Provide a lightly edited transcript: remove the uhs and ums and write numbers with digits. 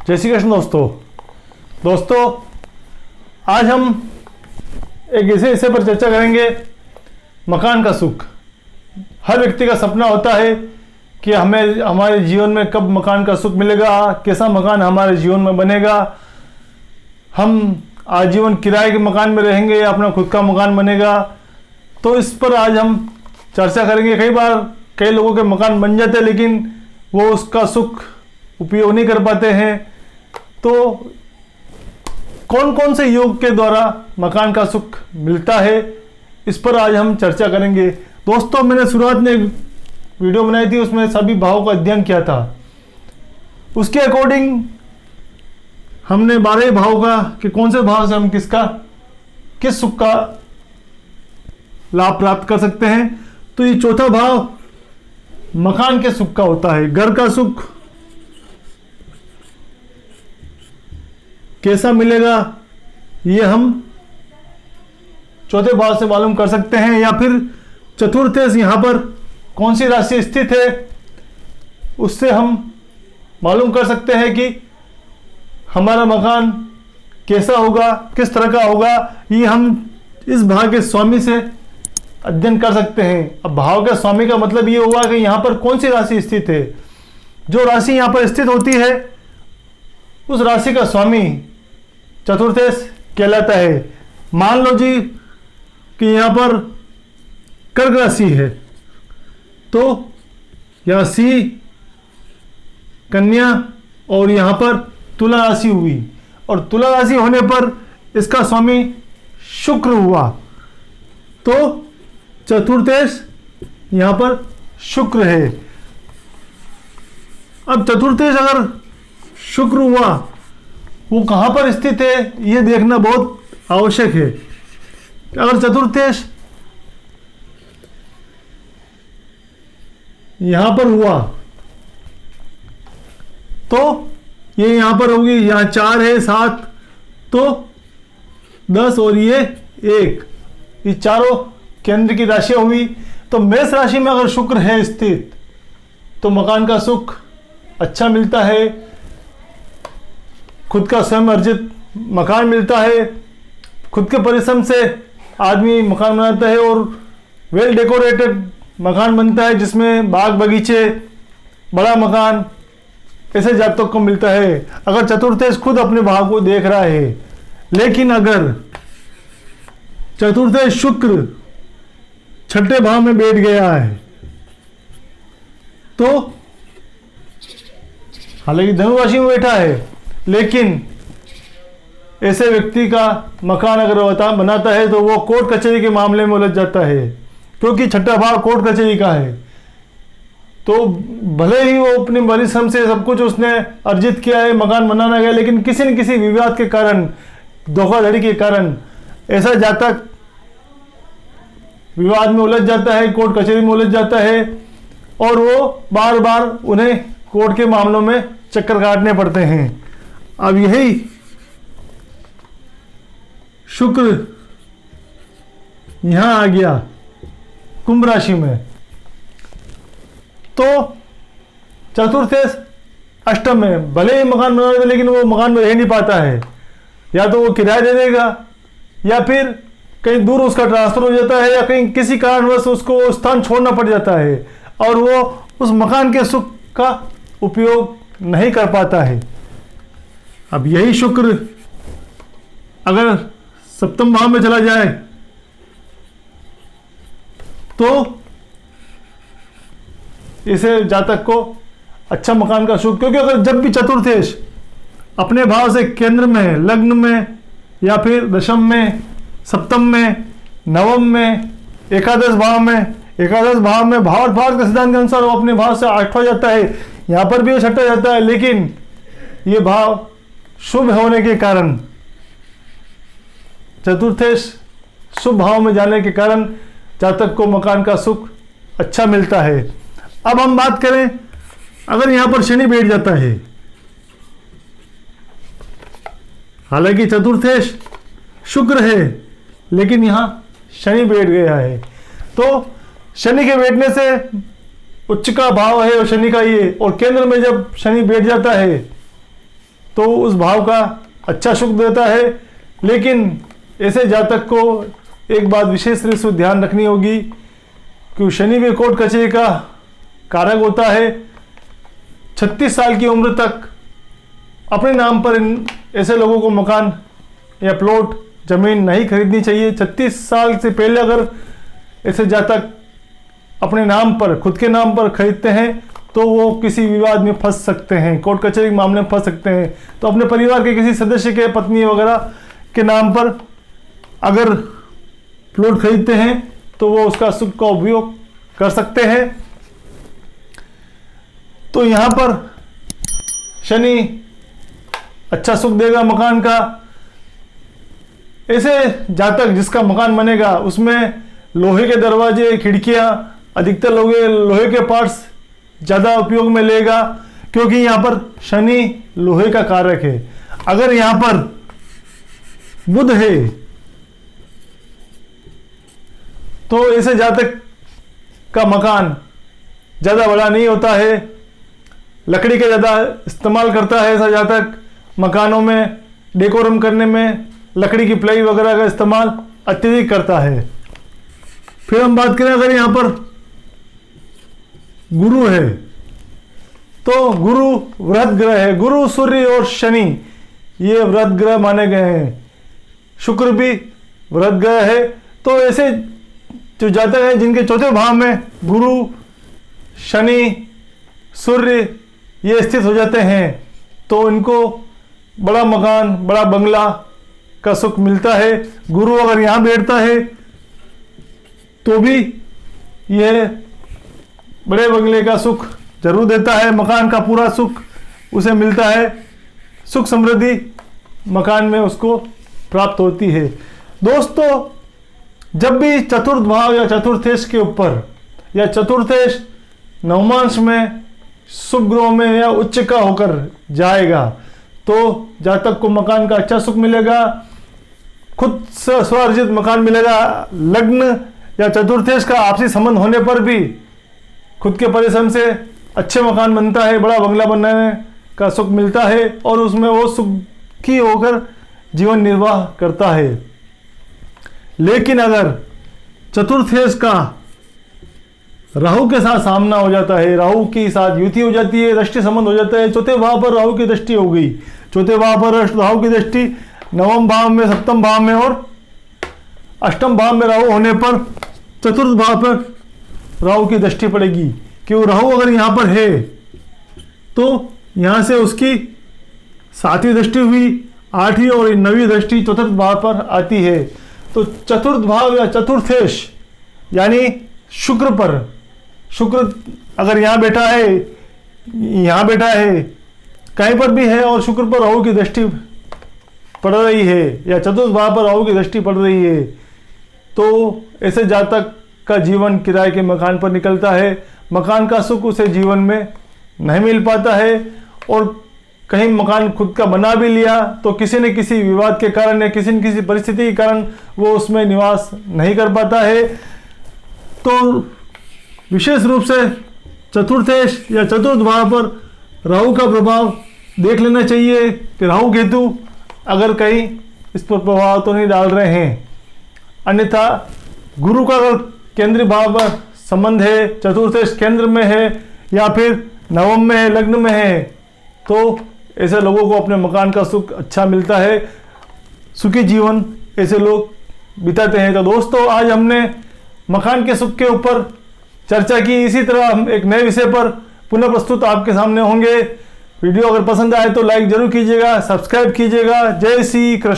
जय श्री कृष्ण दोस्तों आज हम एक ऐसे विषय पर चर्चा करेंगे, मकान का सुख। हर व्यक्ति का सपना होता है कि हमें हमारे जीवन में कब मकान का सुख मिलेगा, कैसा मकान हमारे जीवन में बनेगा, हम आजीवन किराए के मकान में रहेंगे या अपना खुद का मकान बनेगा। तो इस पर आज हम चर्चा करेंगे। कई बार कई लोगों के मकान बन जाते हैं लेकिन वो उसका सुख उपयोग नहीं कर पाते हैं। तो कौन कौन से योग के द्वारा मकान का सुख मिलता है, इस पर आज हम चर्चा करेंगे। दोस्तों, मैंने शुरुआत में एक वीडियो बनाई थी, उसमें सभी भावों का अध्ययन किया था। उसके अकॉर्डिंग हमने 12 भाव का कि कौन से भाव से हम किस सुख का लाभ प्राप्त कर सकते हैं। तो ये चौथा भाव मकान के सुख का होता है। घर का सुख कैसा मिलेगा ये हम चौथे भाव से मालूम कर सकते हैं, या फिर चतुर्थ यहां पर कौन सी राशि स्थित है उससे हम मालूम कर सकते हैं कि हमारा मकान कैसा होगा, किस तरह का होगा। ये हम इस भाव के स्वामी से अध्ययन कर सकते हैं। अब भाव के स्वामी का मतलब ये हुआ कि यहाँ पर कौन सी राशि स्थित है। जो राशि यहाँ पर स्थित होती है उस राशि का स्वामी चतुर्थेश कहलाता है। मान लो जी कि यहाँ पर कर्क राशि है, तो यहाँ सी कन्या और यहाँ पर तुला राशि हुई, और तुला राशि होने पर इसका स्वामी शुक्र हुआ, तो चतुर्थेश यहाँ पर शुक्र है। अब चतुर्थेश अगर शुक्र हुआ वो कहाँ पर स्थित है ये देखना बहुत आवश्यक है। अगर चतुर्थेश यहाँ पर हुआ तो ये यहाँ पर होगी, यहाँ 4 है 7 तो 10 और ये 1, ये चारों केंद्र की राशियां हुई। तो मेष राशि में अगर शुक्र है स्थित तो मकान का सुख अच्छा मिलता है, खुद का स्वयं अर्जित मकान मिलता है, खुद के परिश्रम से आदमी मकान बनाता है और वेल डेकोरेटेड मकान बनता है जिसमें बाग बगीचे, बड़ा मकान, ऐसे जातकों को मिलता है अगर चतुर्थेश खुद अपने भाव को देख रहा है। लेकिन अगर चतुर्थेश शुक्र छठे भाव में बैठ गया है तो हालांकि धनु राशि में बैठा है, लेकिन ऐसे व्यक्ति का मकान अगर बनाता है तो वो कोर्ट कचहरी के मामले में उलझ जाता है, क्योंकि छठा भाव कोर्ट कचहरी का है। तो भले ही वो अपने परिश्रम से सब कुछ उसने अर्जित किया है, मकान बनाना गया, लेकिन किसी न किसी विवाद के कारण, धोखाधड़ी के कारण ऐसा जातक विवाद में उलझ जाता है, कोर्ट कचहरी में उलझ जाता है, और वो बार बार उन्हें कोर्ट के मामलों में चक्कर काटने पड़ते हैं। अब यही शुक्र यहां आ गया कुंभ राशि में, तो चतुर्थेश अष्टम में, भले ही मकान बना दे लेकिन वो मकान में रह नहीं पाता है, या तो वो किराया दे देगा या फिर कहीं दूर उसका ट्रांसफर हो जाता है, या कहीं किसी कारणवश उसको स्थान छोड़ना पड़ जाता है और वो उस मकान के सुख का उपयोग नहीं कर पाता है। अब यही शुक्र अगर सप्तम भाव में चला जाए तो इसे जातक को अच्छा मकान का सुख, क्योंकि अगर जब भी चतुर्थेश अपने भाव से केंद्र में, लग्न में, या फिर दशम में, सप्तम में, नवम में, एकादश भाव में भावार्थ के सिद्धांत के अनुसार वो अपने भाव से 8वां जाता है, यहाँ पर भी वो 6वां जाता है। लेकिन ये भाव शुभ होने के कारण, चतुर्थेश शुभ भाव में जाने के कारण जातक को मकान का सुख अच्छा मिलता है। अब हम बात करें, अगर यहां पर शनि बैठ जाता है, हालांकि चतुर्थेश शुक्र है लेकिन यहां शनि बैठ गया है, तो शनि के बैठने से उच्च का भाव है और शनि का ये, और केंद्र में जब शनि बैठ जाता है तो उस भाव का अच्छा सुख देता है। लेकिन ऐसे जातक को एक बात विशेष रूप से ध्यान रखनी होगी कि शनि भी कोर्ट कचहरी का कारक होता है। 36 साल की उम्र तक अपने नाम पर ऐसे लोगों को मकान या प्लॉट जमीन नहीं खरीदनी चाहिए। 36 साल से पहले अगर ऐसे जातक अपने नाम पर, खुद के नाम पर खरीदते हैं तो वो किसी विवाद में फंस सकते हैं, कोर्ट कचहरी के मामले में फंस सकते हैं। तो अपने परिवार के किसी सदस्य के, पत्नी वगैरह के नाम पर अगर प्लॉट खरीदते हैं तो वो उसका सुख का उपयोग कर सकते हैं। तो यहाँ पर शनि अच्छा सुख देगा मकान का। ऐसे जातक जिसका मकान बनेगा उसमें लोहे के दरवाजे, खिड़कियां, अधिकतर लोग लोहे के पार्ट्स ज़्यादा उपयोग में लेगा, क्योंकि यहाँ पर शनि लोहे का कारक है। अगर यहाँ पर बुध है तो ऐसे जातक का मकान ज़्यादा बड़ा नहीं होता है, लकड़ी का ज़्यादा इस्तेमाल करता है। ऐसा जातक मकानों में डेकोरम करने में लकड़ी की प्लाई वगैरह का इस्तेमाल अत्यधिक करता है। फिर हम बात करें अगर यहाँ पर गुरु है तो गुरु वृहत ग्रह है। गुरु, सूर्य और शनि ये वृहत ग्रह माने गए हैं। शुक्र भी वृहत ग्रह है। तो ऐसे जो जातक हैं जिनके चौथे भाव में गुरु, शनि, सूर्य ये स्थित हो जाते हैं तो इनको बड़ा मकान, बड़ा बंगला का सुख मिलता है। गुरु अगर यहाँ बैठता है तो भी यह बड़े बंगले का सुख जरूर देता है, मकान का पूरा सुख उसे मिलता है। सुख समृद्धि मकान में उसको प्राप्त होती है। दोस्तों, जब भी चतुर्थ भाव या चतुर्थेश के ऊपर या चतुर्थेश नवमांश में शुभ ग्रहों में या उच्च का होकर जाएगा तो जातक को मकान का अच्छा सुख मिलेगा, खुद से स्वार्जित मकान मिलेगा। लग्न या चतुर्थेश का आपसी संबंध होने पर भी खुद के परिश्रम से अच्छे मकान बनता है, बड़ा बंगला बनने का सुख मिलता है और उसमें वो सुखी होकर जीवन निर्वाह करता है। लेकिन अगर चतुर्थेश का राहु के साथ सामना हो जाता है, राहु के साथ युति हो जाती है, दृष्टि संबंध हो जाता है, चौथे भाव पर राहु की दृष्टि हो गई, चौथे भाव पर राहु की दृष्टि, नवम भाव में, सप्तम भाव में और अष्टम भाव में राहु होने पर चतुर्थ भाव पर राहु की दृष्टि पड़ेगी। क्यों? राहु अगर यहाँ पर है तो यहाँ से उसकी 7वीं दृष्टि हुई, 8वीं और 9वीं दृष्टि चतुर्थ भाव पर आती है। तो चतुर्थ भाव या चतुर्थेश यानी शुक्र पर, शुक्र अगर यहाँ बैठा है, यहाँ बैठा है, कहीं पर भी है और शुक्र पर राहु की दृष्टि पड़ रही है या चतुर्थ भाव पर राहु की दृष्टि पड़ रही है तो ऐसे जातक का जीवन किराए के मकान पर निकलता है। मकान का सुख उसे जीवन में नहीं मिल पाता है और कहीं मकान खुद का बना भी लिया तो किसी न किसी विवाद के कारण या किसी न किसी परिस्थिति के कारण वो उसमें निवास नहीं कर पाता है। तो विशेष रूप से चतुर्थेश या चतुर्थ भाव पर राहु का प्रभाव देख लेना चाहिए कि राहु केतु अगर कहीं इस पर प्रभाव तो नहीं डाल रहे हैं। अन्यथा गुरु का अगर केंद्रीय भाव पर संबंध है, चतुर्थेश केंद्र में है या फिर नवम में है, लग्न में है, तो ऐसे लोगों को अपने मकान का सुख अच्छा मिलता है, सुखी जीवन ऐसे लोग बिताते हैं। तो दोस्तों, आज हमने मकान के सुख के ऊपर चर्चा की। इसी तरह हम एक नए विषय पर पुनः प्रस्तुत आपके सामने होंगे। वीडियो अगर पसंद आए तो लाइक जरूर कीजिएगा, सब्सक्राइब कीजिएगा। जय श्री कृष्ण।